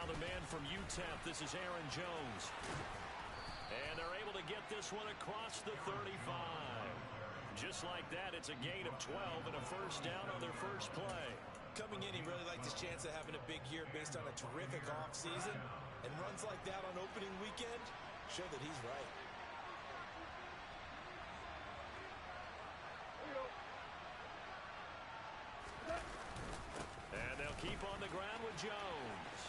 Now the man from UTEP, this is Aaron Jones. And they're able to get this one across the 35. Just like that, it's a gain of 12 and a first down on their first play. Coming in, he really liked his chance of having a big year based on a terrific offseason. And runs like that on opening weekend show that he's right. And they'll keep on the ground with Jones.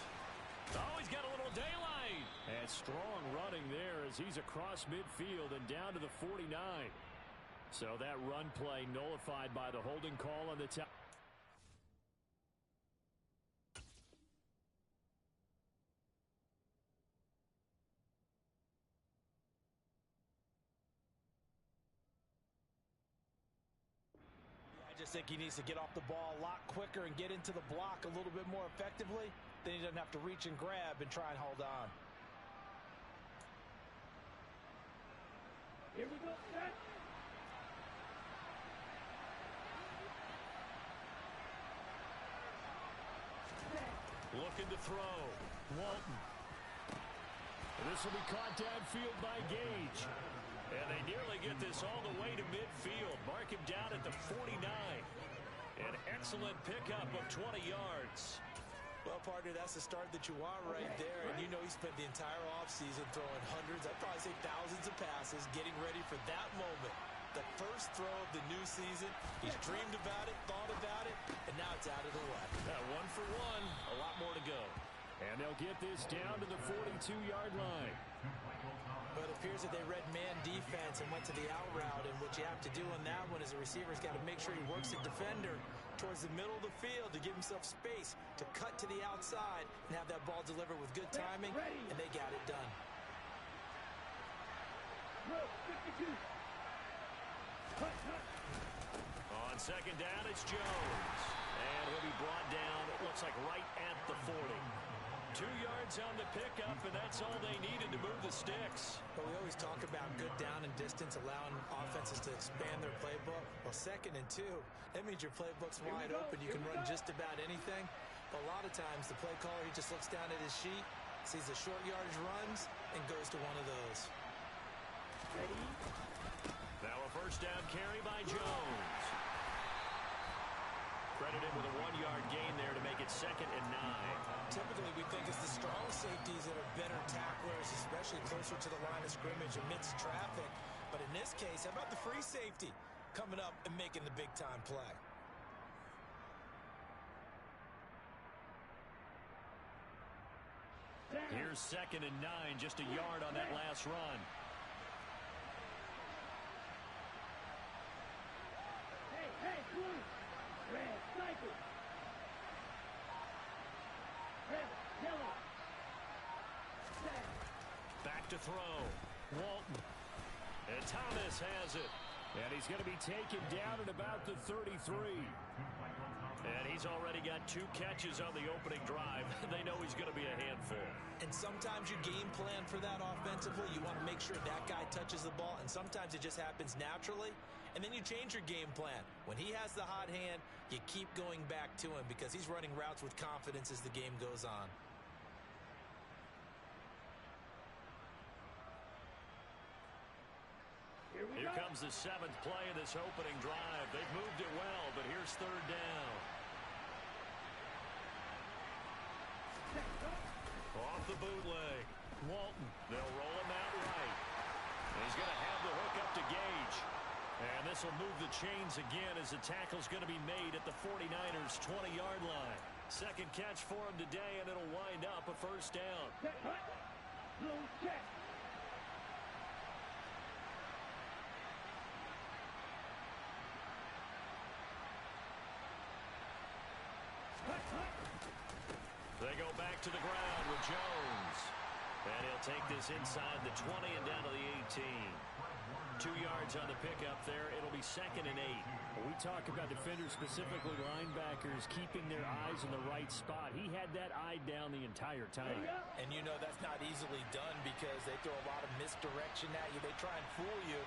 Oh, he's got a little daylight. And strong running there as he's across midfield and down to the 49. So that run play nullified by the holding call on the top. I just think he needs to get off the ball a lot quicker and get into the block a little bit more effectively. Then he doesn't have to reach and grab and try and hold on. Here we go, set. Looking to throw. Walton. This will be caught downfield by Gage. And they nearly get this all the way to midfield. Mark him down at the 49. An excellent pickup of 20 yards. Well, partner, that's the start that you want right there. And you know he spent the entire offseason throwing hundreds, I'd probably say thousands of passes, getting ready for that moment. The first throw of the new season. He's dreamed about it, thought about it, and now it's out of the way. Yeah, 1 for 1. A lot more to go. And they'll get this down to the 42-yard line. But it appears that they read man defense and went to the out route. And what you have to do on that one is a receiver's got to make sure he works the defender towards the middle of the field to give himself space to cut to the outside and have that ball delivered with good timing. And they got it done. On second down, it's Jones. And he'll be brought down, it looks like right at the 40. 2 yards on the pickup, and that's all they needed to move the sticks. But we always talk about good down and distance, allowing offenses to expand their playbook. Well, 2nd and 2, that means your playbook's wide open. You can run just about anything. But a lot of times, the play caller, he just looks down at his sheet, sees the short yardage runs, and goes to one of those. Ready? Now a first down carry by Jones. Credited with a 1-yard gain there to make it 2nd and 9. Typically, we think it's the strong safeties that are better tacklers, especially closer to the line of scrimmage amidst traffic. But in this case, how about the free safety coming up and making the big-time play? Here's 2nd and 9, just a yard on that last run. Hey, blue. Red, sniper. Red, yellow. Back to throw. Walton. And Thomas has it. And he's going to be taken down at about the 33. And he's already got 2 catches on the opening drive. They know he's going to be a handful. And sometimes you game plan for that offensively. You want to make sure that guy touches the ball. And sometimes it just happens naturally. And then you change your game plan. When he has the hot hand, you keep going back to him because he's running routes with confidence as the game goes on. Here comes the 7th play of this opening drive. They've moved it well, but here's 3rd down. Off the bootleg. Walton. They'll roll him out right. And he's going to have the hook up to Gage. And this will move the chains again as the tackle's going to be made at the 49ers' 20-yard line. 2nd catch for him today, and it'll wind up a first down. Blue check. They go back to the ground with Jones. And he'll take this inside the 20 and down to the 18. 2 yards on the pickup there. It'll be 2nd and 8. We talk about defenders, specifically linebackers, keeping their eyes in the right spot. He had that eye down the entire time. And you know that's not easily done because they throw a lot of misdirection at you. They try and fool you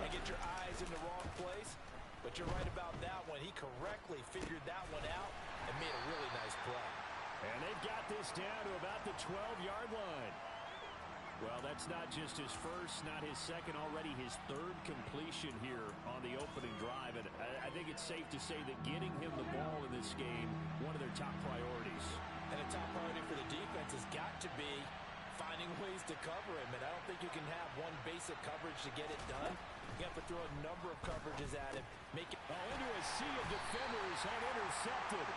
and get your eyes in the wrong place. But you're right about that one. He correctly figured that one out and made a really nice play. And they've got this down to about the 12-yard line. Well, that's not just his first, not his second, already his third completion here on the opening drive. And I think it's safe to say that getting him the ball in this game, one of their top priorities. And a top priority for the defense has got to be finding ways to cover him. And I don't think you can have one basic coverage to get it done. You have to throw a number of coverages at him. Make it into a sea of defenders and intercepted.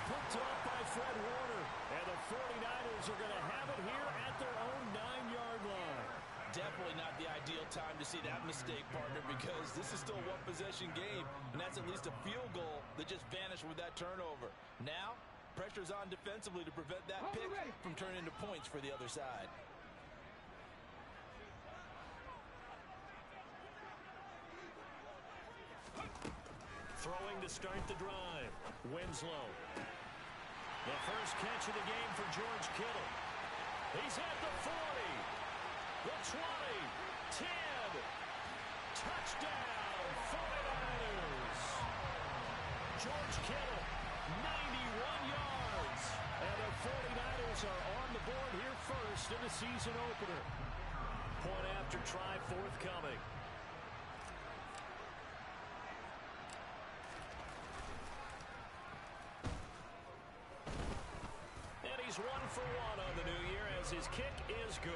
Picked off by Fred Warner. And the 49ers are going to have it here at their own 9-yard line. Definitely not the ideal time to see that mistake, partner, because this is still a one-possession game, and that's at least a field goal that just vanished with that turnover. Now, pressure's on defensively to prevent that pick from turning into points for the other side. Throwing to start the drive. Winslow. The first catch of the game for George Kittle. He's at the 40. The 20. 10. Touchdown, 49ers. George Kittle, 91 yards. And the 49ers are on the board here first in the season opener. Point after try forthcoming. He's 1 for 1 on the new year as his kick is good.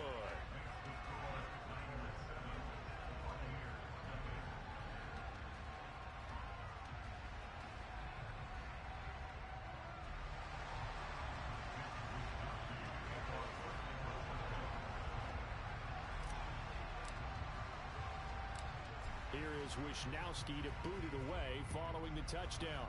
Here is Wisnowski to boot it away following the touchdown.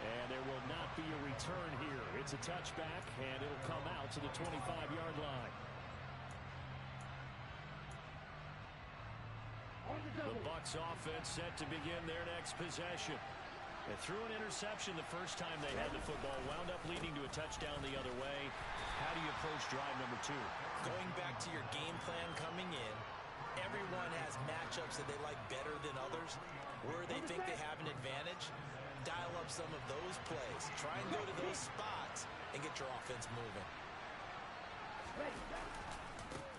And there will not be a return here. It's a touchback, and it'll come out to the 25-yard line. The Bucs offense set to begin their next possession. They threw an interception the first time they had the football, wound up leading to a touchdown the other way. How do you approach drive number 2? Going back to your game plan coming in, everyone has matchups that they like better than others. Where they think they have an advantage, dial up some of those plays. Try and go to those spots and get your offense moving.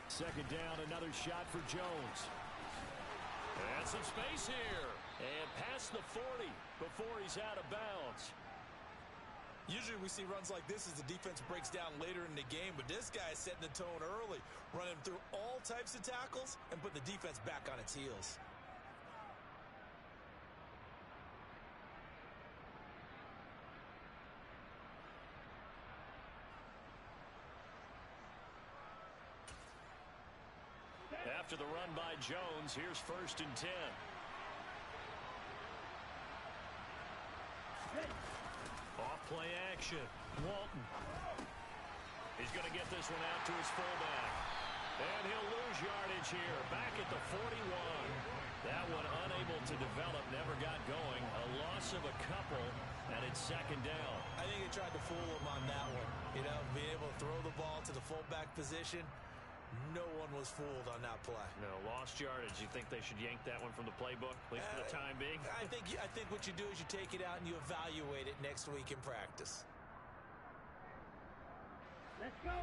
Second down, another shot for Jones. And some space here. And past the 40 before he's out of bounds. Usually we see runs like this as the defense breaks down later in the game, but this guy is setting the tone early, running through all types of tackles and put the defense back on its heels. After the run by Jones, here's 1st and 10. Off play action. Walton. He's going to get this one out to his fullback. And he'll lose yardage here. Back at the 41. That one unable to develop, never got going. A loss of a couple, and it's second down. I think they tried to fool him on that one. You know, being able to throw the ball to the fullback position. No one was fooled on that play. No, lost yardage. You think they should yank that one from the playbook, at least for the time being? I think what you do is you take it out and you evaluate it next week in practice. Let's go.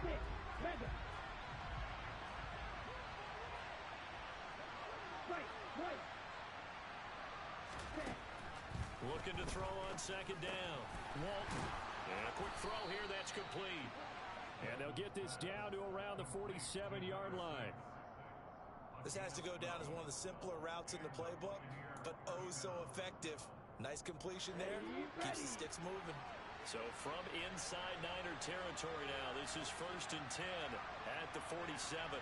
6, 7. Right. Looking to throw on second down. Walton. And a quick throw here that's complete. And they'll get this down to around the 47-yard line. This has to go down as one of the simpler routes in the playbook, but oh so effective. Nice completion there. Keeps the sticks moving. So from inside Niner territory now, this is 1st and 10 at the 47.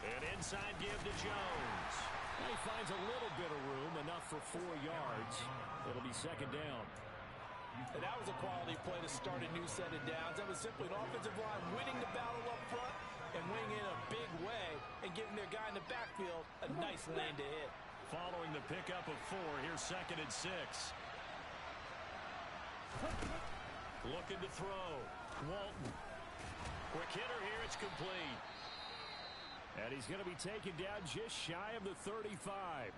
And inside give to Jones. He finds a little bit of room, enough for 4 yards. It'll be second down. And that was a quality play to start a new set of downs. That was simply an offensive line winning the battle up front and winning in a big way and giving their guy in the backfield a nice lane to hit. Following the pickup of 4, here's 2nd and 6. Looking to throw. Walton. Quick hitter here, it's complete. And he's going to be taken down just shy of the 35.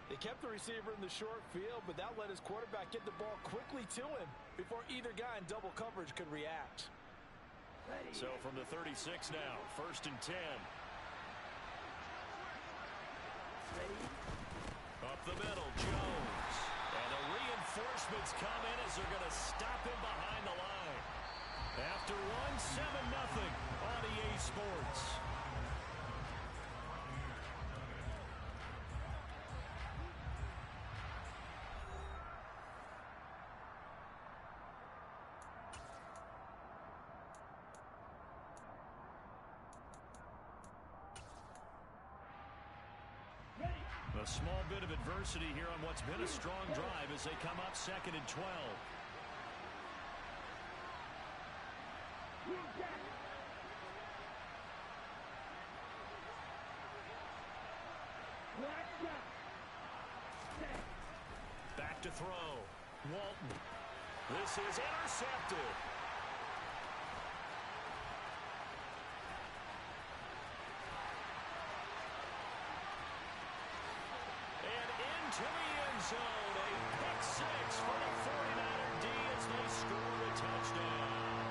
They kept the receiver in the short field, but that let his quarterback get the ball quickly to him before either guy in double coverage could react. So from the 36 now, 1st and 10. Up the middle, Jones. And the reinforcements come in as they're going to stop him behind the line. After one, 7-0 on EA Sports. A small bit of adversity here on what's been a strong drive as they come up 2nd and 12. Back to throw. Walton. This is intercepted. To the end zone, a pick six for the 49er D as they score a touchdown.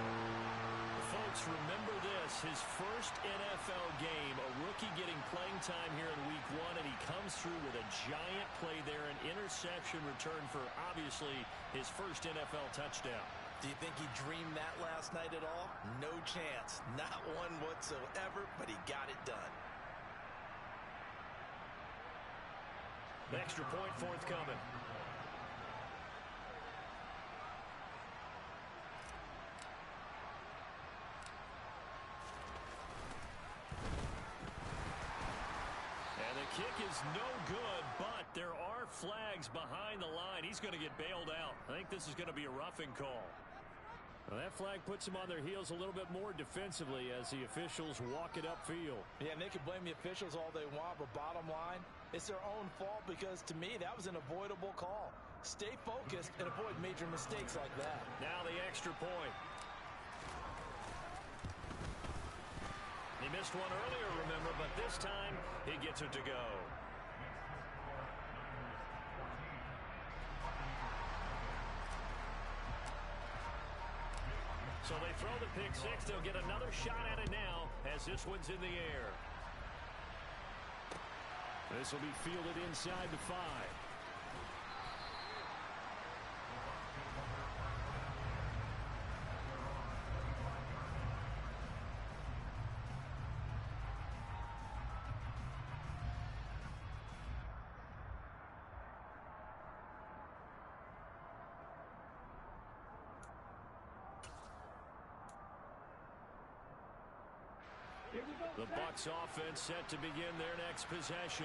Folks, remember this, his first NFL game, a rookie getting playing time here in week 1, and he comes through with a giant play there, an interception return for, obviously, his first NFL touchdown. Do you think he dreamed that last night at all? No chance. Not one whatsoever, but he got it done. Extra point forthcoming. And the kick is no good, but there are flags behind the line. He's going to get bailed out. I think this is going to be a roughing call. Well, that flag puts them on their heels a little bit more defensively as the officials walk it upfield. Yeah, and they can blame the officials all they want, but bottom line, it's their own fault because, to me, that was an avoidable call. Stay focused and avoid major mistakes like that. Now the extra point. He missed one earlier, remember, but this time he gets it to go. So they throw the pick six. They'll get another shot at it now as this one's in the air. This will be fielded inside the 5. The Bucs offense set to begin their next possession.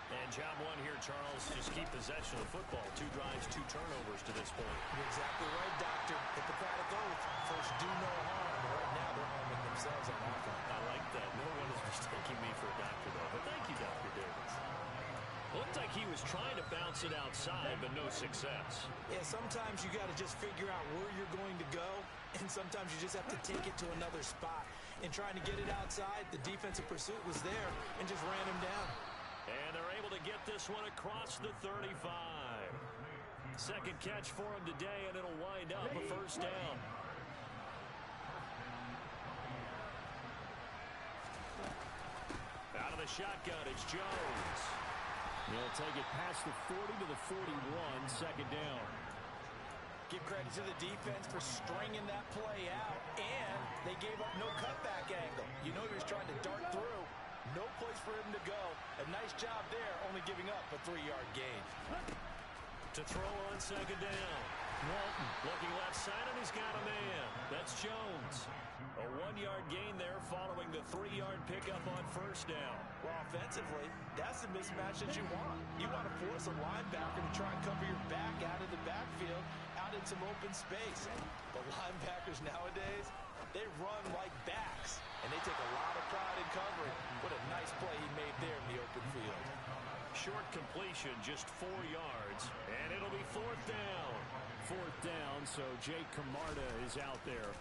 And job one here, Charles, just keep possession of the football. 2 drives, 2 turnovers to this point. You're exactly right, Doctor. Hippocratic oath. First, do no harm. Right now, they're harming themselves on offense. I like that. No one is mistaking me for a doctor, though. But thank you, Dr. Davis. Looked like he was trying to bounce it outside, but no success. Yeah, sometimes you got to just figure out where you're going to go, and sometimes you just have to take it to another spot. In trying to get it outside, the defensive pursuit was there and just ran him down. And they're able to get this one across the 35. Second catch for him today, and it'll wind up a first down. Out of the shotgun, it's Jones. They'll take it past the 40 to the 41, second down. Give credit to the defense for stringing that play out, and they gave up no cutback angle. You know he was trying to dart through. No place for him to go. A nice job there, only giving up a 3-yard gain. To throw on second down. Walton looking left side, and he's got a man. That's Jones. A 1-yard gain there following the 3-yard pickup on first down. Well, offensively, that's the mismatch that you want. You want to force a linebacker to try and cover your back out of the backfield, out in some open space. But linebackers nowadays, they run like backs, and they take a lot of pride in covering. What a nice play he made there in the open field. Short completion, just 4 yards, and it'll be 4th down. 4th down, so Jake Camarda is out there.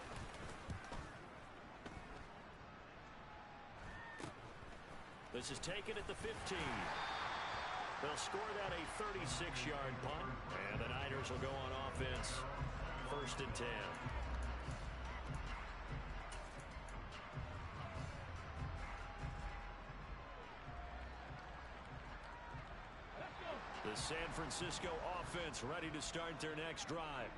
This is taken at the 15. They'll score that a 36-yard punt, and the Niners will go on offense. 1st and 10. The San Francisco offense ready to start their next drive.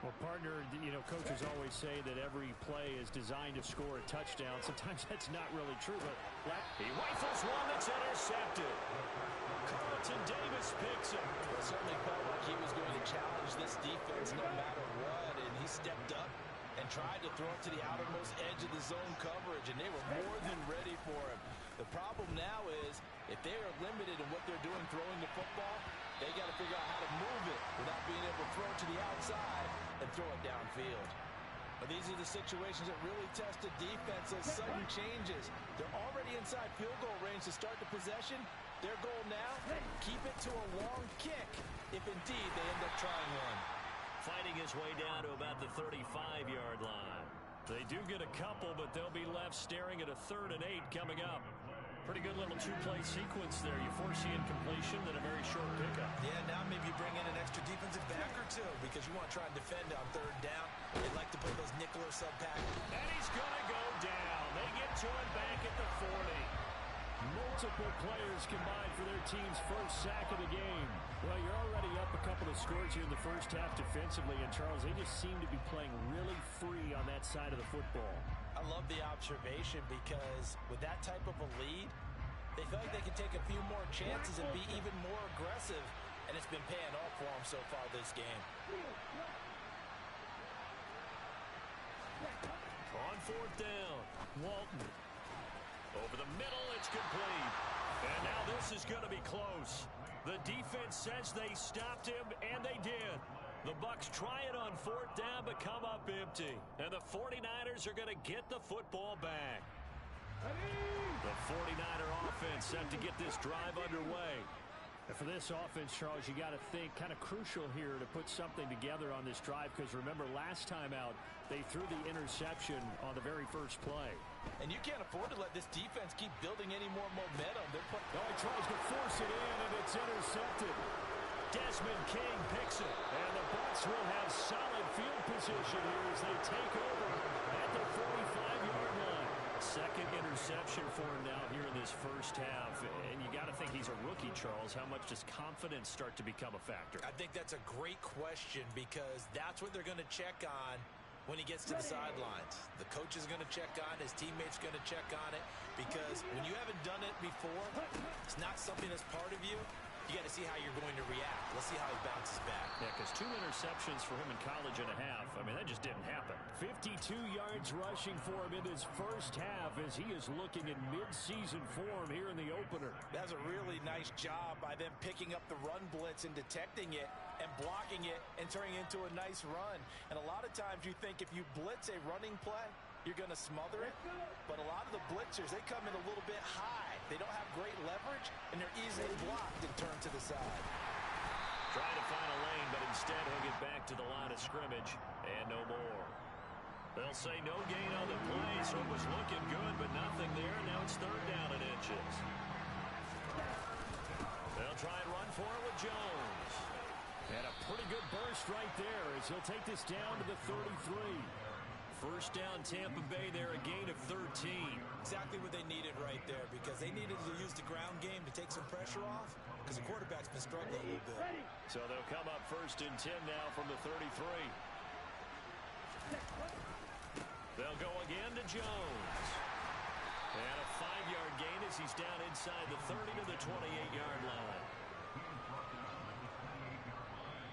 Well, partner, coaches always say that every play is designed to score a touchdown. Sometimes that's not really true, but he rifles one that's intercepted. Carlton Davis picks it. It certainly felt like he was going to challenge this defense no matter what, and he stepped up and tried to throw it to the outermost edge of the zone coverage, and they were more than ready for him. The problem now is, if they are limited in what they're doing throwing the football, they got to figure out how to move it without being able to throw it to the outside and throw it downfield. But these are the situations that really test a defense as sudden changes. They're already inside field goal range to start the possession. Their goal now, keep it to a long kick if indeed they end up trying one. Fighting his way down to about the 35-yard line. They do get a couple, but they'll be left staring at a 3rd and 8 coming up. Pretty good little two-play sequence there. You force the incompletion, then a very short pickup. Yeah, now maybe you bring in an extra defensive back or two because you want to try and defend on 3rd down. They like to play those nickel or sub-pack. And he's going to go down. They get to him back at the 40. Multiple players combined for their team's first sack of the game. Well, you're already up a couple of scores here in the first half defensively, and Charles, they just seem to be playing really free on that side of the football. I love the observation because with that type of a lead, they feel like they can take a few more chances and be even more aggressive, and it's been paying off for them so far this game. On 4th down, Walton. Over the middle, it's complete. And now this is going to be close. The defense says they stopped him, and they did. The Bucs try it on 4th down, but come up empty. And the 49ers are going to get the football back. The 49er offense set to get this drive underway. And for this offense, Charles, you got to think kind of crucial here to put something together on this drive, because remember, last time out, they threw the interception on the very first play. And you can't afford to let this defense keep building any more momentum. He tries to force it in, and it's intercepted. Desmond King picks it. And the Bucs will have solid field position here as they take over at the 45-yard line. Second interception for him now here in this first half. And you got to think he's a rookie, Charles. How much does confidence start to become a factor? I think that's a great question because that's what they're going to check on when he gets to the sidelines. The coach is going to check on, his teammates going to check on it, because when you haven't done it before, it's not something that's part of you. You got to see how you're going to react. Let's see how he bounces back. Yeah, because 2 interceptions for him in college and a half. I mean, that just didn't happen. 52 yards rushing for him in his first half as he is looking in mid-season form here in the opener. That's a really nice job by them picking up the run blitz and detecting it and blocking it and turning it into a nice run. And a lot of times you think if you blitz a running play, you're going to smother it. But a lot of the blitzers, they come in a little bit high. They don't have great leverage, and they're easily blocked and turned to the side. Trying to find a lane, but instead he'll get back to the line of scrimmage, and no more. They'll say no gain on the play, so it was looking good, but nothing there. Now it's 3rd down and inches. They'll try and run for it with Jones. And a pretty good burst right there as he'll take this down to the 33. First down, Tampa Bay there, a gain of 13. Exactly what they needed right there, because they needed to use the ground game to take some pressure off, because the quarterback's been struggling a little bit. So they'll come up 1st and 10 now from the 33. They'll go again to Jones. And a 5-yard gain as he's down inside the 30 to the 28-yard line.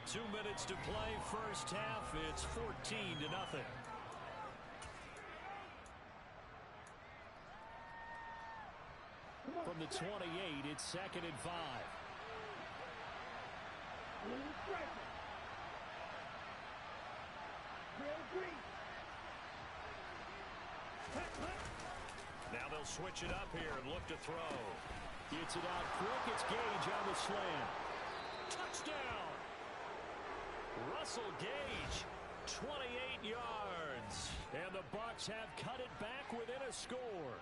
2 minutes to play, first half. It's 14-0. From the 28, it's 2nd and 5. Now they'll switch it up here and look to throw. Gets it out quick. It's Gage on the slant. Touchdown! Russell Gage, 28 yards. And the Bucs have cut it back within a score.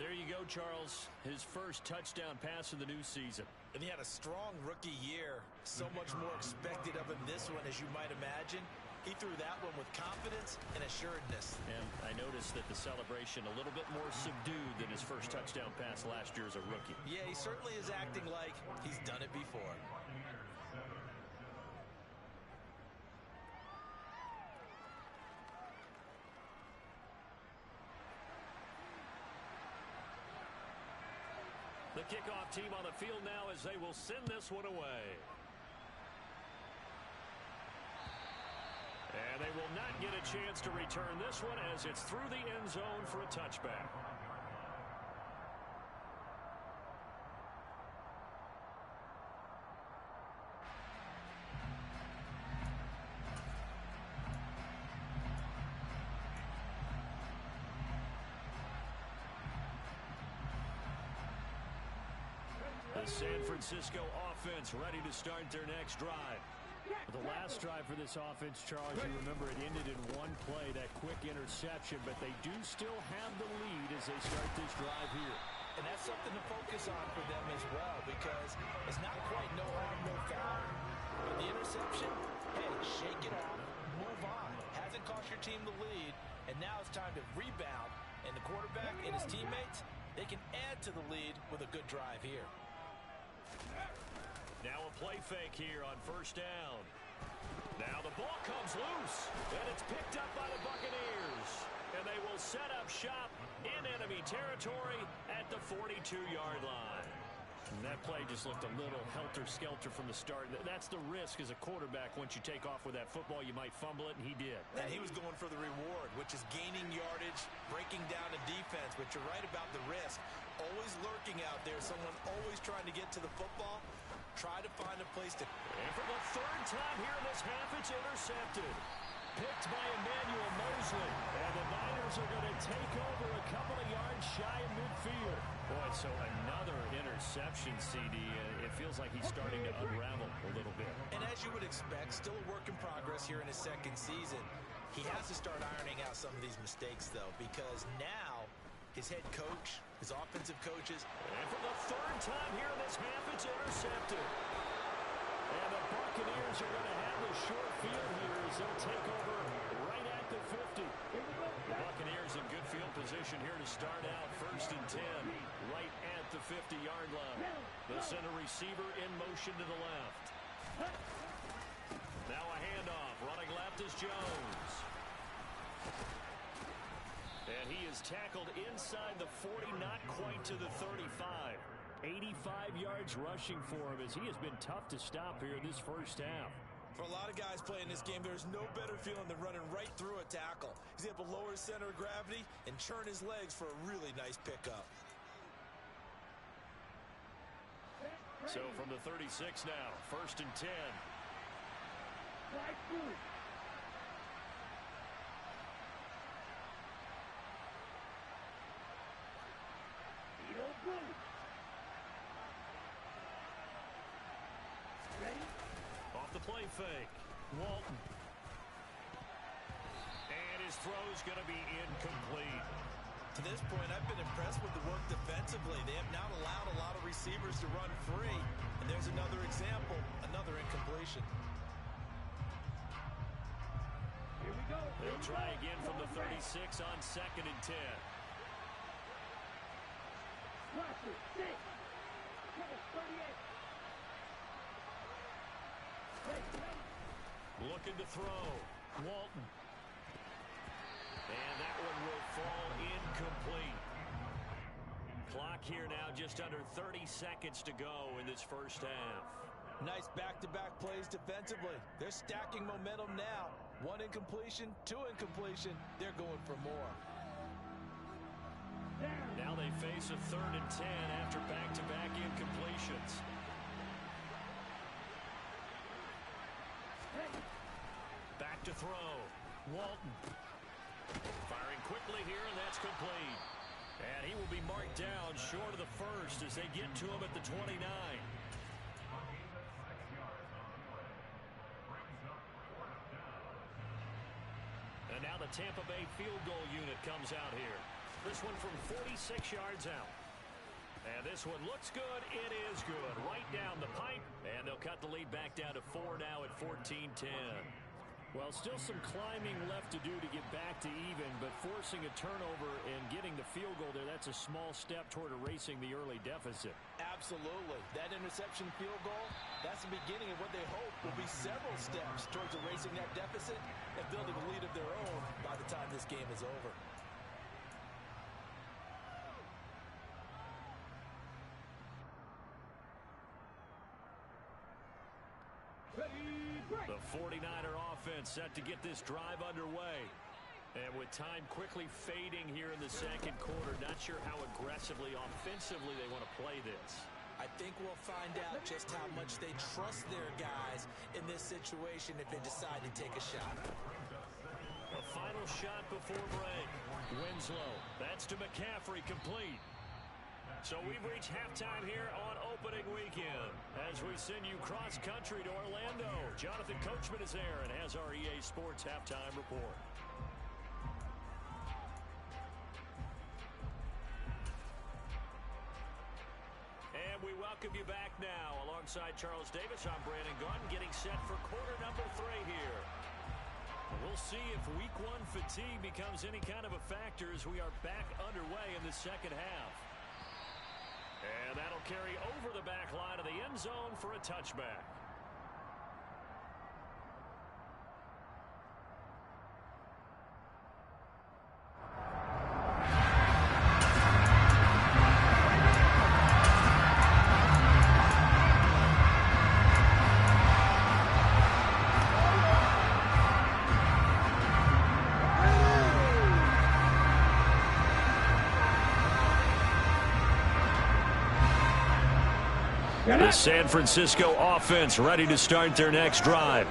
There you go, Charles. His first touchdown pass of the new season. And he had a strong rookie year. So much more expected of him this one, as you might imagine. He threw that one with confidence and assuredness. And I noticed that the celebration a little bit more subdued than his first touchdown pass last year as a rookie. Yeah, he certainly is acting like he's done it before. The kickoff team on the field now as they will send this one away. And they will not get a chance to return this one as it's through the end zone for a touchback. The San Francisco offense ready to start their next drive. The last drive for this offense, Charles, you remember it ended in one play, that quick interception, but they do still have the lead as they start this drive here. And that's something to focus on for them as well, because it's not quite no harm, no foul. But the interception, hey, shake it off, move on. Hasn't cost your team the lead, and now it's time to rebound. And the quarterback and his teammates, they can add to the lead with a good drive here. Now a play fake here on first down. Now the ball comes loose, and it's picked up by the Buccaneers. And they will set up shop in enemy territory at the 42-yard line. And that play just looked a little helter-skelter from the start. That's the risk as a quarterback. Once you take off with that football, you might fumble it, and he did. And he was going for the reward, which is gaining yardage, breaking down a defense. But you're right about the risk. Always lurking out there, someone always trying to get to the football. Try to find a place to... And for the third time here in this half, it's intercepted. Picked by Emmanuel Mosley. And the Niners are going to take over a couple of yards shy of midfield. Boy, so another interception, CD. It feels like he's starting to unravel a little bit. And as you would expect, still a work in progress here in his second season. He has to start ironing out some of these mistakes, though, because now his head coach, his offensive coaches. And for the third time here in this half, it's intercepted. And the Buccaneers are going to have the short field here as they'll take over right at the 50. The Buccaneers in good field position here to start out. First and 10, right at the 50-yard line. They'll send a receiver in motion to the left. Now a handoff. Running left is Jones. And he is tackled inside the 40, not quite to the 35. 85 yards rushing for him as he has been tough to stop here this first half. For a lot of guys playing this game, there's no better feeling than running right through a tackle. He's able to lower his center of gravity and churn his legs for a really nice pickup. So from the 36 now, first and 10. Off the play fake, Walton. And his throw's going to be incomplete. To this point, I've been impressed with the work defensively. They have not allowed a lot of receivers to run free. And there's another example, another incompletion. Here we go. They'll try again from the 36 on second and 10. Watch it. 6. 38. Looking to throw. Walton. And that one will fall incomplete. Clock here now just under 30 seconds to go in this first half. Nice back-to-back plays defensively. They're stacking momentum now. 1 incompletion, 2 incompletion. They're going for more. Now they face a third and 10 after back-to-back incompletions. Back to throw. Walton. Firing quickly here, and that's complete. And he will be marked down short of the first as they get to him at the 29. And now the Tampa Bay field goal unit comes out here. This one from 46 yards out. And this one looks good. It is good. Right down the pipe. And they'll cut the lead back down to 4 now at 14-10. Well, still some climbing left to do to get back to even, but forcing a turnover and getting the field goal there, that's a small step toward erasing the early deficit. Absolutely. That interception field goal, that's the beginning of what they hope will be several steps towards erasing that deficit and building a lead of their own by the time this game is over. The 49er offense set to get this drive underway. And with time quickly fading here in the second quarter, not sure how aggressively, offensively they want to play this. I think we'll find out just how much they trust their guys in this situation if they decide to take a shot. A final shot before break. Winslow, that's to McCaffrey, complete. So we've reached halftime here on opening weekend as we send you cross-country to Orlando. Jonathan Coachman is there and has our EA Sports halftime report. And we welcome you back now. Alongside Charles Davis, I'm Brandon Gunn, getting set for quarter number 3 here. We'll see if week 1 fatigue becomes any kind of a factor as we are back underway in the second half. And that'll carry over the back line of the end zone for a touchback. The San Francisco offense ready to start their next drive.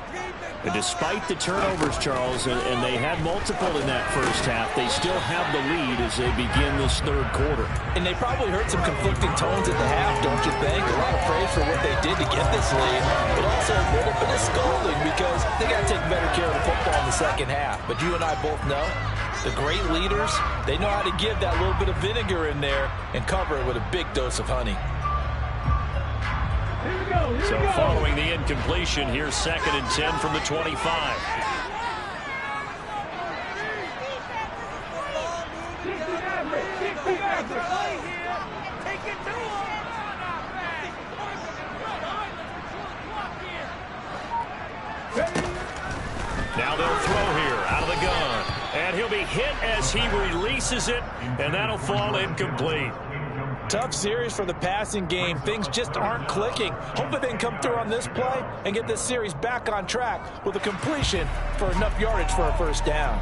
And despite the turnovers, Charles, and they had multiple in that first half, they still have the lead as they begin this third quarter. And they probably heard some conflicting tones at the half, don't you think? A lot of praise for what they did to get this lead, but also a little bit of scolding because they got to take better care of the football in the second half. But you and I both know the great leaders, they know how to give that little bit of vinegar in there and cover it with a big dose of honey. So following the incompletion, here's 2nd and 10 from the 25. Now they'll throw here out of the gun. And he'll be hit as he releases it, and that'll fall incomplete. Tough series for the passing game. Things just aren't clicking. Hopefully they can come through on this play and get this series back on track with a completion for enough yardage for a first down.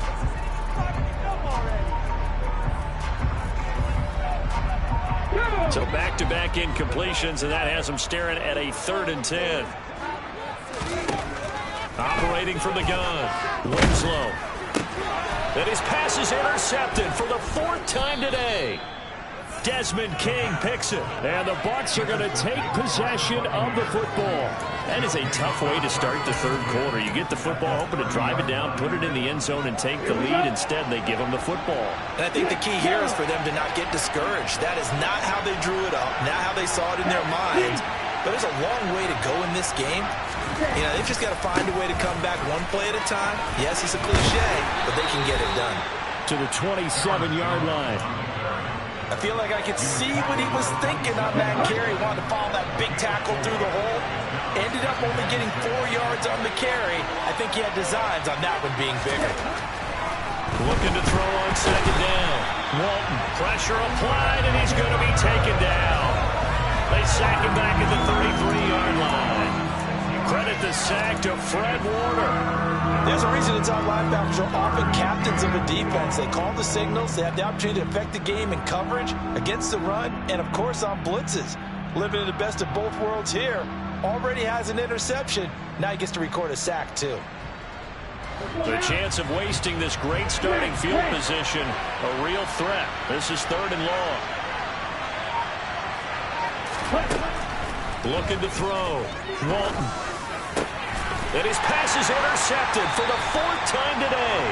So back-to-back incompletions, and that has them staring at a 3rd and 10. Operating from the gun, Winslow. And his pass is intercepted for the 4th time today. Desmond King picks it. And the Bucs are going to take possession of the football. That is a tough way to start the third quarter. You get the football, hoping to drive it down, put it in the end zone, and take the lead. Instead, they give them the football. And I think the key here is for them to not get discouraged. That is not how they drew it up, not how they saw it in their minds. But there's a long way to go in this game. You know, they've just got to find a way to come back one play at a time. Yes, it's a cliche, but they can get it done. To the 27-yard line. I feel like I could see what he was thinking on that carry. Wanted to follow that big tackle through the hole. Ended up only getting 4 yards on the carry. I think he had designs on that one being bigger. Looking to throw on 2nd down. Walton, pressure applied, and he's going to be taken down. They sack him back at the 33-yard line. Credit the sack to Fred Warner. There's a reason inside linebackers are often captains of a defense. They call the signals. They have the opportunity to affect the game in coverage, against the run, and, of course, on blitzes. Living in the best of both worlds here. Already has an interception. Now he gets to record a sack, too. The chance of wasting this great starting field position, a real threat. This is 3rd and long. Looking to throw. Walton. And his pass is intercepted for the 4th time today.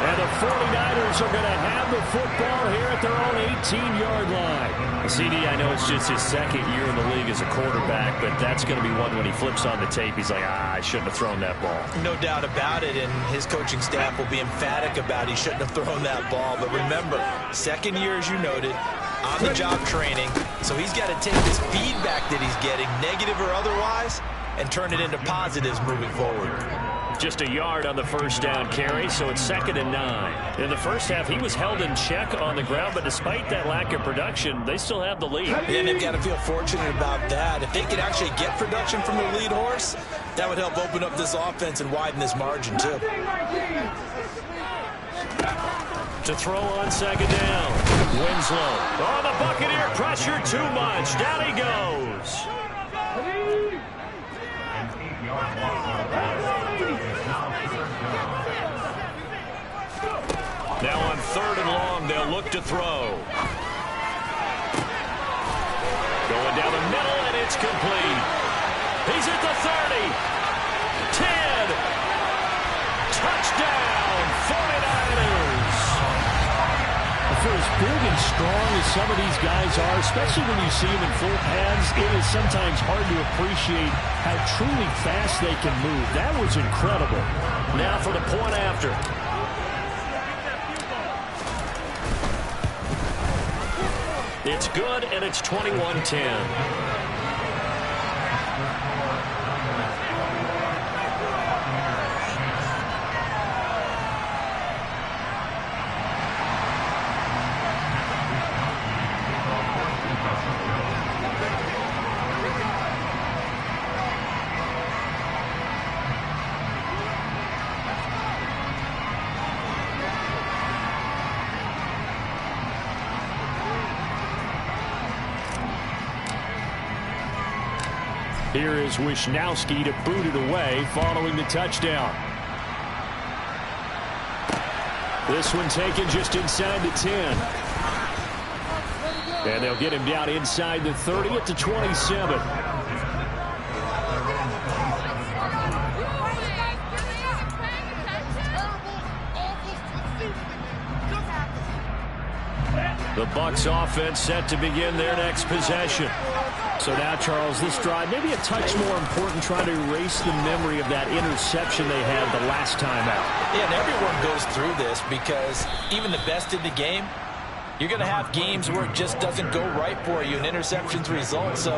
And the 49ers are going to have the football here at their own 18-yard line. CD, I know it's just his second year in the league as a quarterback, but that's going to be one when he flips on the tape. He's like, I shouldn't have thrown that ball. No doubt about it, and his coaching staff will be emphatic about he shouldn't have thrown that ball. But remember, second year, as you noted, on-the-job training, so he's got to take this feedback that he's getting, negative or otherwise, and turn it into positives moving forward. Just a yard on the first down carry, so it's 2nd and 9. In the first half, he was held in check on the ground, but despite that lack of production, they still have the lead. And they've got to feel fortunate about that. If they could actually get production from their lead horse, that would help open up this offense and widen this margin, too. To throw on 2nd down. Winslow. Oh, the Buccaneer pressure too much. Down he goes. Now on 3rd and long, they'll look to throw. Going down the middle, and it's complete. He's at the 30. 10. Touchdown, 49ers. For as big and strong as some of these guys are, especially when you see them in full pads, it is sometimes hard to appreciate how truly fast they can move. That was incredible. Now for the point after. It's good, and it's 21-10. Here is Wisnowski to boot it away following the touchdown. This one taken just inside the 10. And they'll get him down inside the 30 at the 27. The Bucs offense set to begin their next possession. So now, Charles, this drive maybe a touch more important, trying to erase the memory of that interception they had the last time out. Yeah, and everyone goes through this because even the best in the game, you're going to have games where it just doesn't go right for you and interceptions result. So,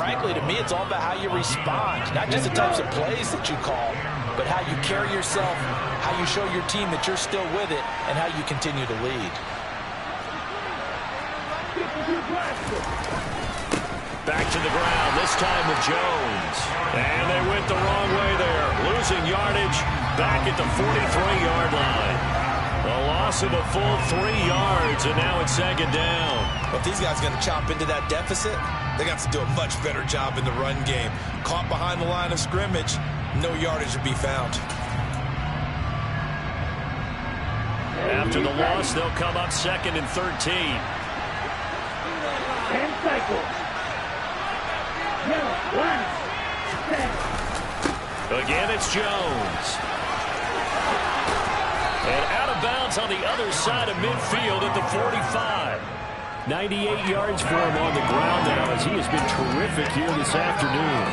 frankly, to me, it's all about how you respond, not just the types of plays that you call, but how you carry yourself, how you show your team that you're still with it, and how you continue to lead. Back to the ground, this time with Jones. And they went the wrong way there. Losing yardage back at the 43-yard line. A loss of a full 3 yards, and now it's 2nd down. Well, if these guys are going to chop into that deficit, they got to do a much better job in the run game. Caught behind the line of scrimmage, no yardage to be found. After the loss, they'll come up 2nd and 13. 10 cycles. Again, it's Jones. And out of bounds on the other side of midfield at the 45. 98 yards for him on the ground now, as he has been terrific here this afternoon.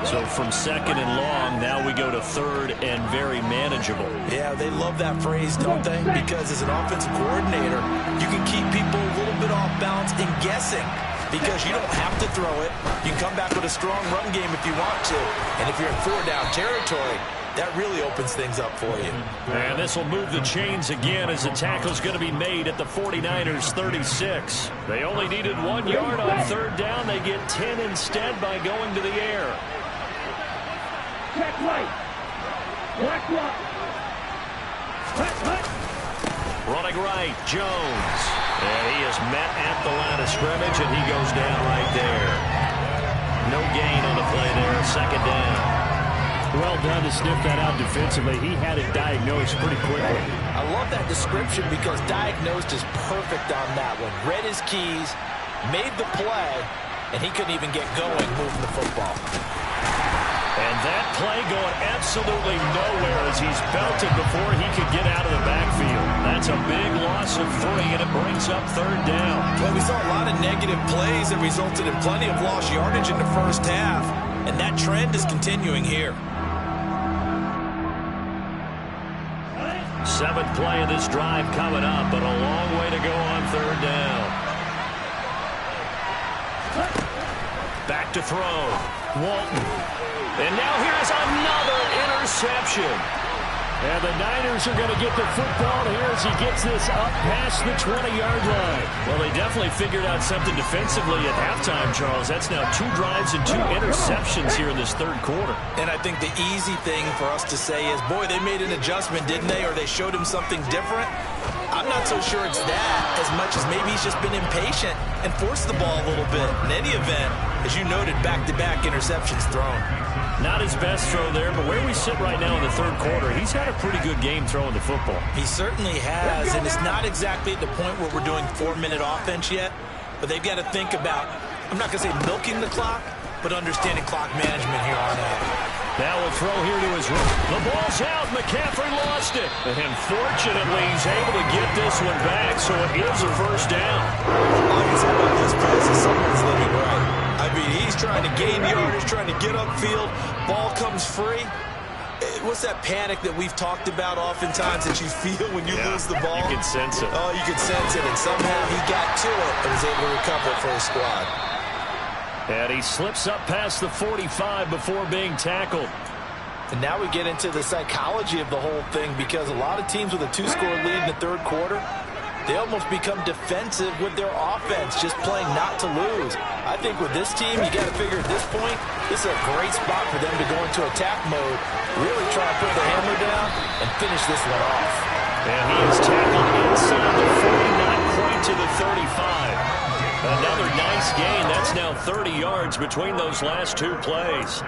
So from 2nd and long, now we go to 3rd and very manageable. Yeah, they love that phrase, don't they? Because as an offensive coordinator, you can keep people a little bit off balance and guessing. Because you don't have to throw it. You can come back with a strong run game if you want to. And if you're in 4-down territory, that really opens things up for you. And this will move the chains again as the tackle's going to be made at the 49ers 36. They only needed 1 yard on 3rd down. They get 10 instead by going to the air. Check right. Black block. Running right, Jones. And he is met at the line of scrimmage, and he goes down right there. No gain on the play there, 2nd down. Well done to sniff that out defensively. He had it diagnosed pretty quickly. I love that description because diagnosed is perfect on that one. Read his keys, made the play, and he couldn't even get going moving the football. And that play going absolutely nowhere as he's belted before he could get out of the backfield. That's a big loss of 3, and it brings up 3rd down. Well, we saw a lot of negative plays that resulted in plenty of lost yardage in the first half, and that trend is continuing here. 7th play of this drive coming up, but a long way to go on 3rd down. Back to throw. Walton. And now here's another interception. And the Niners are going to get the football here as he gets this up past the 20-yard line. Well, they definitely figured out something defensively at halftime, Charles. That's now 2 drives and 2 interceptions here in this 3rd quarter. And I think the easy thing for us to say is, boy, they made an adjustment, didn't they? Or they showed him something different. I'm not so sure it's that as much as maybe he's just been impatient and forced the ball a little bit. In any event, as you noted, back-to-back interceptions thrown. Not his best throw there, but where we sit right now in the 3rd quarter, he's had a pretty good game throwing the football. He certainly has, and it's not exactly at the point where we're doing 4-minute offense yet, but they've got to think about, I'm not going to say milking the clock, but understanding clock management here on out. Now we'll throw here to his right. The ball's out. McCaffrey lost it. And fortunately, he's able to get this one back, so it is a 1st down. All I can say about this pass is someone's living right. I mean, he's trying to gain yardage, trying to get upfield. Ball comes free. What's that panic that we've talked about oftentimes that you feel when you lose the ball? You can sense it. Oh, you can sense it, and somehow he got to it and was able to recover it for his squad. And he slips up past the 45 before being tackled. And now we get into the psychology of the whole thing, because a lot of teams with a 2-score lead in the 3rd quarter, they almost become defensive with their offense, just playing not to lose. I think with this team, you got to figure at this point, this is a great spot for them to go into attack mode, really try to put the hammer down and finish this one off. And he is tackled inside the 49 point to the 35. Another nice gain. That's now 30 yards between those last 2 plays.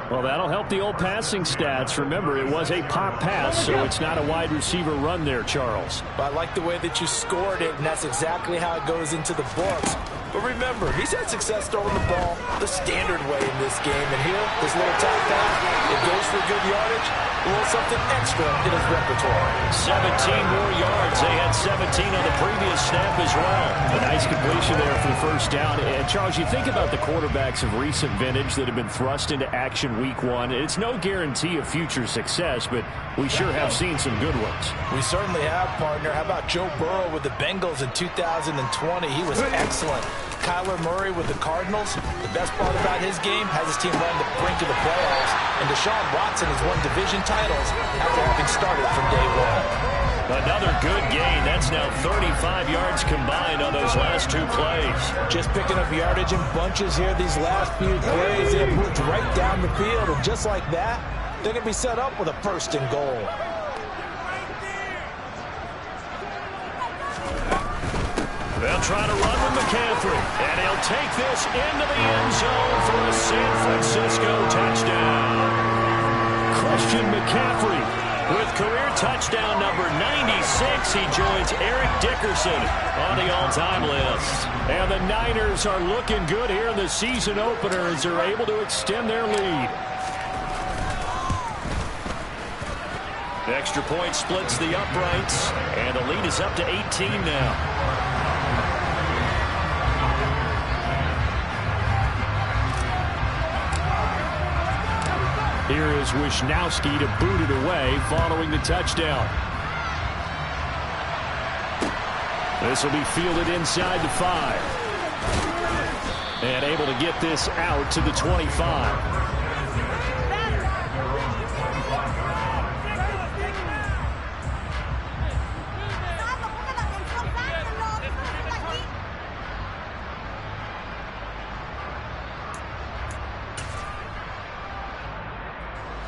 Well, that'll help the old passing stats. Remember, it was a pop pass, so it's not a wide receiver run there, Charles. I like the way that you scored it, and that's exactly how it goes into the books. But remember, he's had success throwing the ball the standard way in this game. And here, this little top pass, it goes for good yardage, a little something extra in his repertoire. 17 more yards. They had 17 on the previous snap as well. A nice completion there for the 1st down. And Charles, you think about the quarterbacks of recent vintage that have been thrust into action week 1. It's no guarantee of future success, but we sure have seen some good ones. We certainly have, partner. How about Joe Burrow with the Bengals in 2020? He was excellent. Kyler Murray with the Cardinals. The best part about his game has his team run the brink of the playoffs. And Deshaun Watson has won division titles after having started from day 1. Another good gain. That's now 35 yards combined on those last 2 plays. Just picking up yardage in bunches here. These last few plays, they have moved right down the field. And just like that, they're going to be set up with a 1st and goal. They'll try to run with McCaffrey, and he'll take this into the end zone for a San Francisco touchdown. Christian McCaffrey with career touchdown number 96. He joins Eric Dickerson on the all-time list. And the Niners are looking good here in the season opener as they're able to extend their lead. The extra point splits the uprights, and the lead is up to 18 now. Here is Wisnowski to boot it away following the touchdown. This will be fielded inside the 5. And able to get this out to the 25.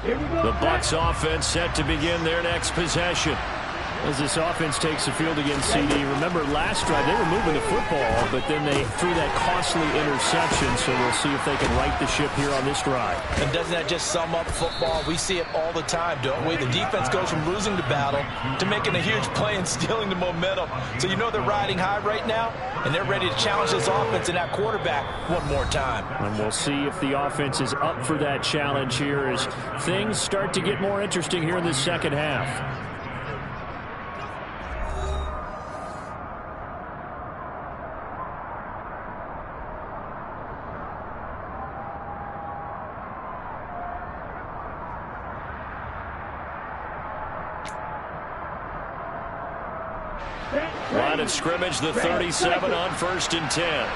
The Bucs offense set to begin their next possession. As this offense takes the field against CD, remember last drive they were moving the football, but then they threw that costly interception, so we'll see if they can right the ship here on this drive. And doesn't that just sum up football? We see it all the time, don't we? The defense goes from losing the battle to making a huge play and stealing the momentum. So you know they're riding high right now, and they're ready to challenge this offense and that quarterback one more time. And we'll see if the offense is up for that challenge here as things start to get more interesting here in the second half. Line of scrimmage, the 37 on 1st and 10.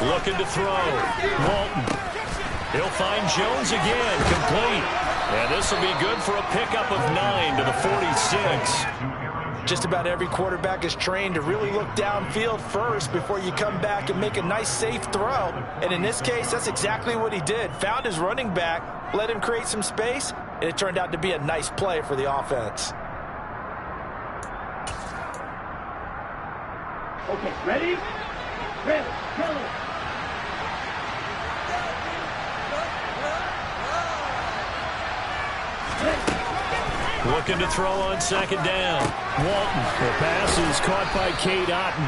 Looking to throw. Walton. He'll find Jones again. Complete. And this will be good for a pickup of 9 to the 46. Just about every quarterback is trained to really look downfield first before you come back and make a nice, safe throw. And in this case, that's exactly what he did. Found his running back, let him create some space, and it turned out to be a nice play for the offense. Okay, ready? Ready, go! Looking to throw on 2nd down. Walton. The pass is caught by Cade Otton.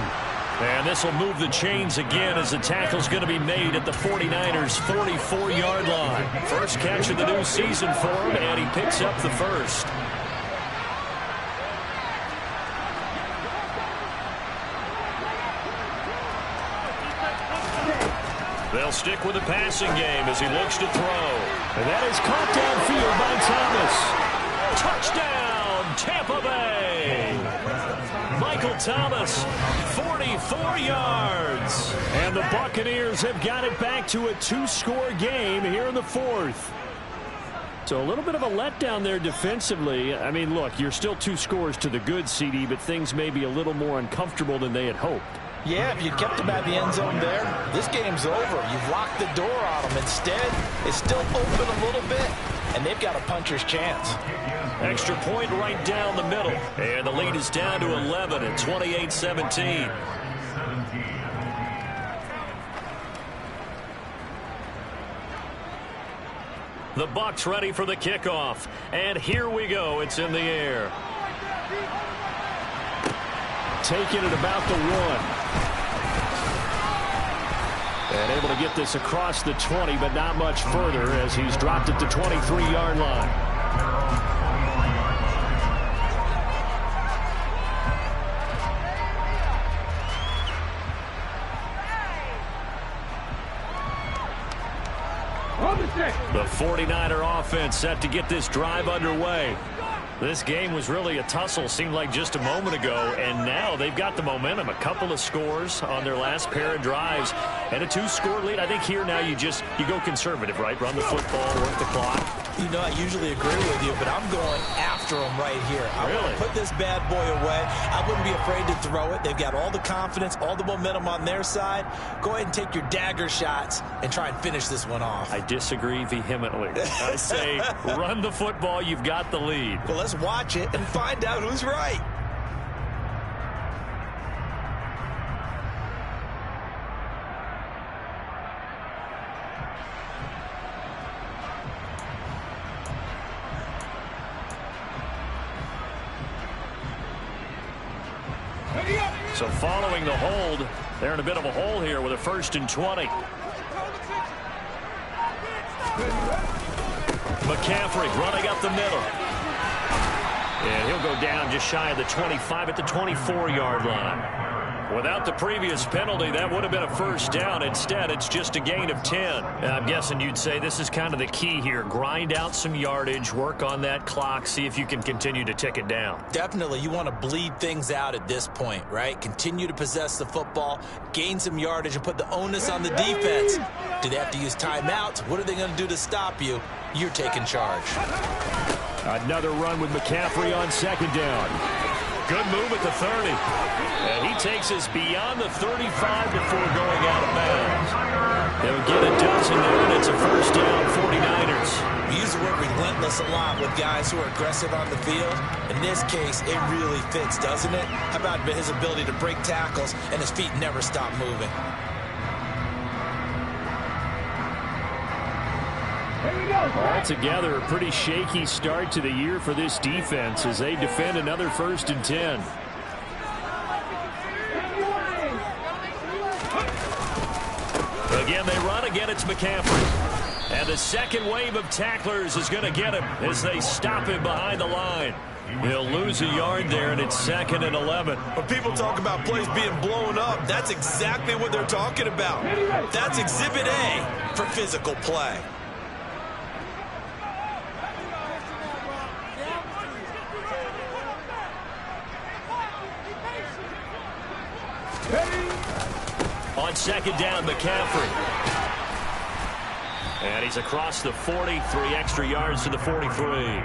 And this will move the chains again as the tackle's going to be made at the 49ers' 44-yard line. First catch of the new season for him, and he picks up the first. They'll stick with the passing game as he looks to throw. And that is caught downfield by Thomas. Touchdown, Tampa Bay! Michael Thomas, 44 yards. And the Buccaneers have got it back to a 2-score game here in the 4th. So a little bit of a letdown there defensively. I mean, look, you're still 2 scores to the good, CD, but things may be a little more uncomfortable than they had hoped. Yeah, if you kept them at the end zone there, this game's over. You've locked the door on them. Instead, it's still open a little bit, and they've got a puncher's chance. Extra point right down the middle. And the lead is down to 11 at 28-17. The Bucs ready for the kickoff. And here we go. It's in the air. Taking it about the 1. And able to get this across the 20, but not much further as he's dropped it to 23-yard line. The 49er offense set to get this drive underway. This game was really a tussle, seemed like just a moment ago, and now they've got the momentum. A couple of scores on their last pair of drives, and a 2-score lead. I think here now you go conservative, right? Run the football, work the clock. You know, I usually agree with you, but I'm going after them right here. I want to put this bad boy away. I wouldn't be afraid to throw it. They've got all the confidence, all the momentum on their side. Go ahead and take your dagger shots and try and finish this one off. I disagree vehemently. I say run the football. You've got the lead. Well, let's watch it and find out who's right. So following the hold, they're in a bit of a hole here with a 1st and 20. McCaffrey running up the middle. And he'll go down just shy of the 25 at the 24-yard line. Without the previous penalty, that would have been a 1st down. Instead, it's just a gain of 10. I'm guessing you'd say this is kind of the key here. Grind out some yardage, work on that clock, see if you can continue to tick it down. Definitely, you want to bleed things out at this point, right? Continue to possess the football, gain some yardage, and put the onus on the defense. Do they have to use timeouts? What are they going to do to stop you? You're taking charge. Another run with McCaffrey on 2nd down. Good move at the 30. And he takes us beyond the 35 before going out of bounds. They'll get a dozen there, and it's a 1st down, 49ers. We use the word relentless this a lot with guys who are aggressive on the field. In this case, it really fits, doesn't it? How about his ability to break tackles and his feet never stop moving? Altogether, a pretty shaky start to the year for this defense as they defend another 1st and 10. Again, they run. Again, it's McCaffrey. And the second wave of tacklers is going to get him as they stop him behind the line. He'll lose a yard there, and it's 2nd and 11. When people talk about plays being blown up, that's exactly what they're talking about. That's Exhibit A for physical play. On 2nd down, McCaffrey. And he's across the 40, 3 extra yards to the 43.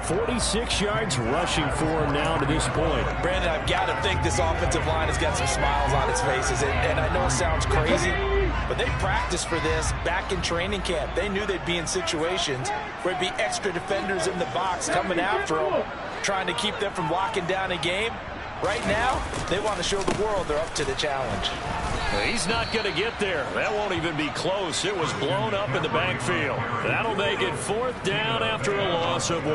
46 yards rushing for him now to this point. Brandon, I've got to think this offensive line has got some smiles on its faces. And I know it sounds crazy, but they practiced for this back in training camp. They knew they'd be in situations where there'd be extra defenders in the box coming after them, trying to keep them from locking down a game. Right now, they want to show the world they're up to the challenge. He's not going to get there. That won't even be close. It was blown up in the backfield. That'll make it 4th down after a loss of 1.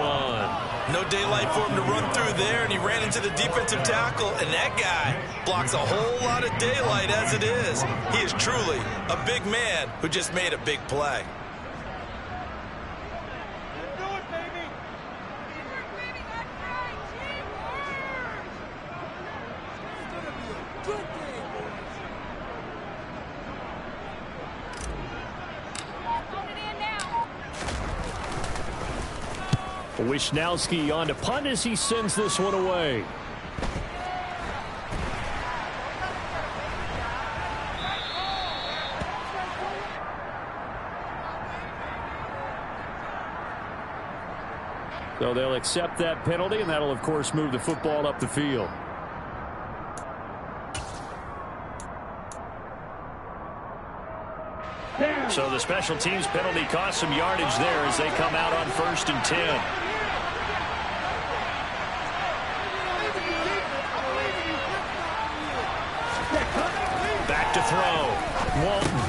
No daylight for him to run through there, and he ran into the defensive tackle, and that guy blocks a whole lot of daylight as it is. He is truly a big man who just made a big play. Wishnowski on to punt as he sends this one away. So they'll accept that penalty, and that'll, of course, move the football up the field. So the special teams penalty cost some yardage there as they come out on 1st and 10. Back to throw. Walton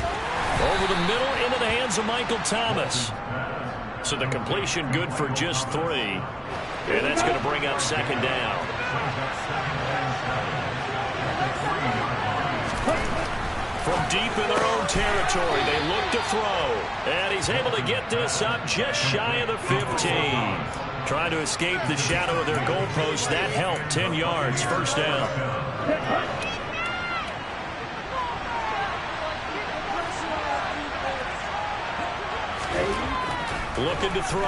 over the middle into the hands of Michael Thomas. So the completion good for just 3. And that's going to bring up 2nd down. From deep in their own territory, they look to throw. And he's able to get this up just shy of the 15. Trying to escape the shadow of their goalpost. That helped. 10 yards. 1st down. Looking to throw.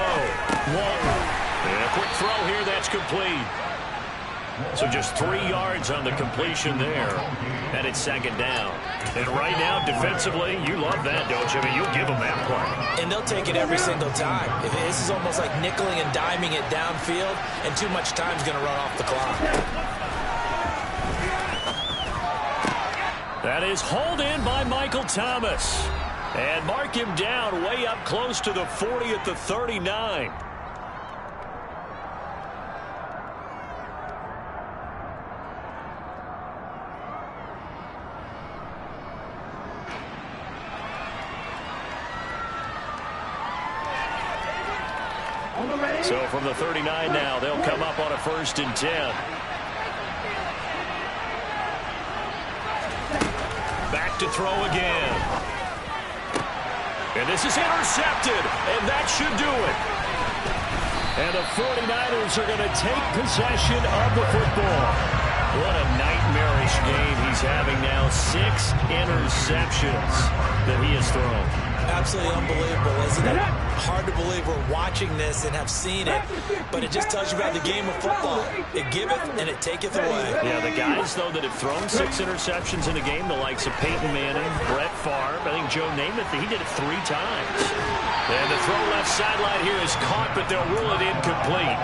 Walton. And a quick throw here. That's complete. So just 3 yards on the completion there. And it's 2nd down. And right now, defensively, you love that, don't you? I mean, you'll give them that play. And they'll take it every single time. This is almost like nickeling and diming it downfield, and too much time's going to run off the clock. That is hauled in by Michael Thomas. And mark him down way up close to the 40 at the 39. So from the 39 now, they'll come up on a 1st and 10. Back to throw again. And this is intercepted, and that should do it. And the 49ers are going to take possession of the football. What a nightmarish game he's having now. 6 interceptions that he has thrown. Absolutely unbelievable, isn't it? Hard to believe we're watching this and have seen it, but it just tells you about the game of football. It giveth and it taketh away. Yeah, the guys, though, that have thrown 6 interceptions in a game, the likes of Peyton Manning, Brett Favre, I think Joe Namath, he did it 3 times. And the throw left sideline here is caught, but they'll rule it incomplete.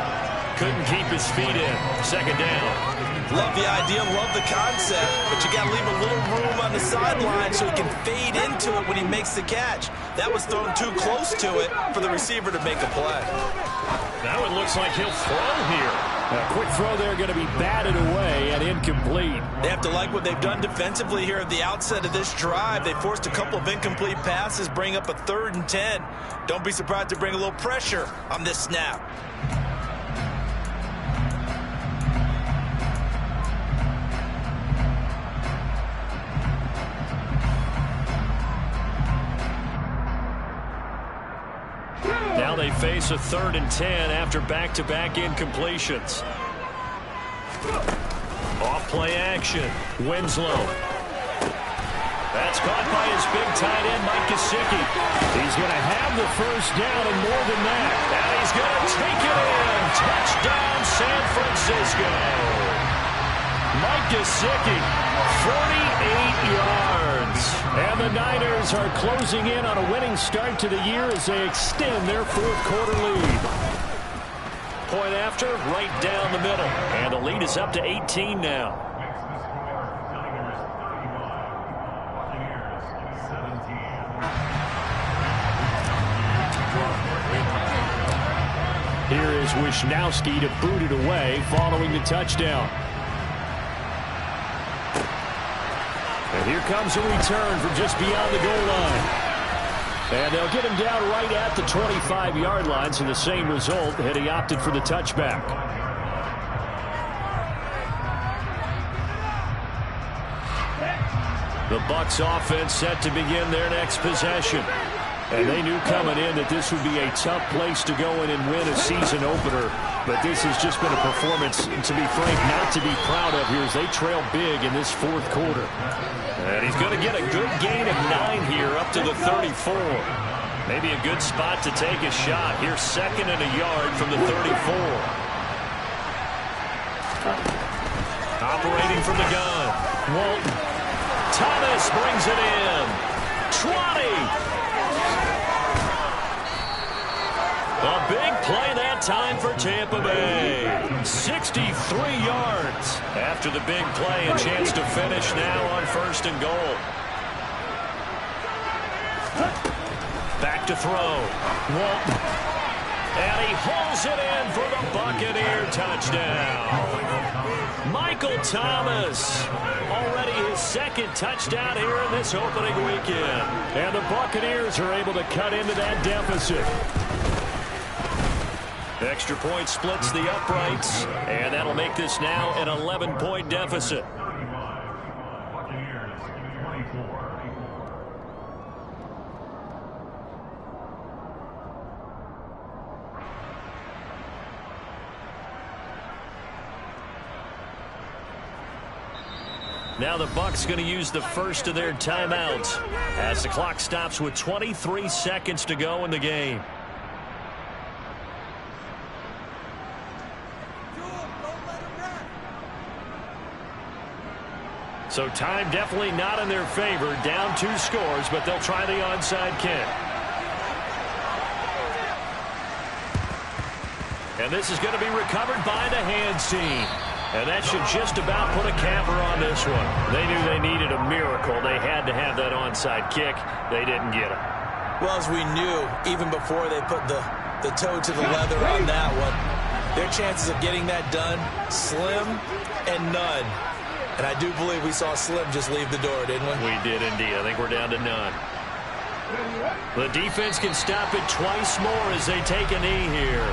couldn't keep his feet in. Second down. Love the idea, love the concept, but you got to leave a little room on the sideline so he can fade into it when he makes the catch. That was thrown too close to it for the receiver to make a play. Now it looks like he'll throw here. A quick throw there going to be batted away and incomplete. They have to like what they've done defensively here at the outset of this drive. They forced a couple of incomplete passes, bring up a 3rd and 10. Don't be surprised to bring a little pressure on this snap. Now they face a 3rd and 10 after back-to-back incompletions. Off play action. Winslow. That's caught by his big tight end, Mike Gesicki. He's going to have the first down and more than that. And he's going to take it in. Touchdown, San Francisco. Mike Gesicki, 48 yards. And the Niners are closing in on a winning start to the year as they extend their 4th quarter lead. Point after, right down the middle. And the lead is up to 18 now. Here is Wisnowski to boot it away following the touchdown. And here comes a return from just beyond the goal line. And they'll get him down right at the 25-yard line, so the same result had he opted for the touchback. The Bucs offense set to begin their next possession. And they knew coming in that this would be a tough place to go in and win a season opener. But this has just been a performance, to be frank, not to be proud of here as they trail big in this 4th quarter. And he's going to get a good gain of 9 here up to the 34. Maybe a good spot to take a shot. Here's 2nd and a yard from the 34. Operating from the gun. Walton. Thomas brings it in. 20. A big play that time for Tampa Bay. 63 yards. After the big play, a chance to finish now on 1st and goal. Back to throw. Walton. And he hauls it in for the Buccaneer touchdown. Michael Thomas. Already his 2nd touchdown here in this opening weekend. And the Buccaneers are able to cut into that deficit. Extra point splits the uprights, and that'll make this now an 11-point deficit. Now the Bucs going to use the first of their timeouts as the clock stops with 23 seconds to go in the game. So time definitely not in their favor. Down 2 scores, but they'll try the onside kick. And this is going to be recovered by the hands team. And that should just about put a capper on this one. They knew they needed a miracle. They had to have that onside kick. They didn't get it. Well, as we knew, even before they put the toe to the leather on that one, their chances of getting that done, slim and none. And I do believe we saw Slim just leave the door, didn't we? We did indeed. I think we're down to none. The defense can stop it twice more as they take a knee here.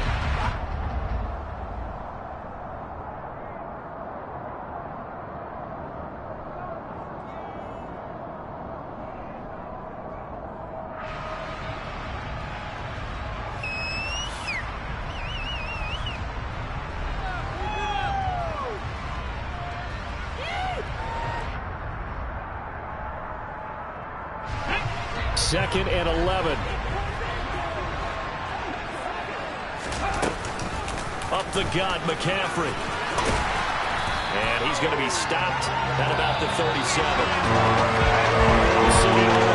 Second and 11. Up the gut, McCaffrey. And he's going to be stopped at about the 37.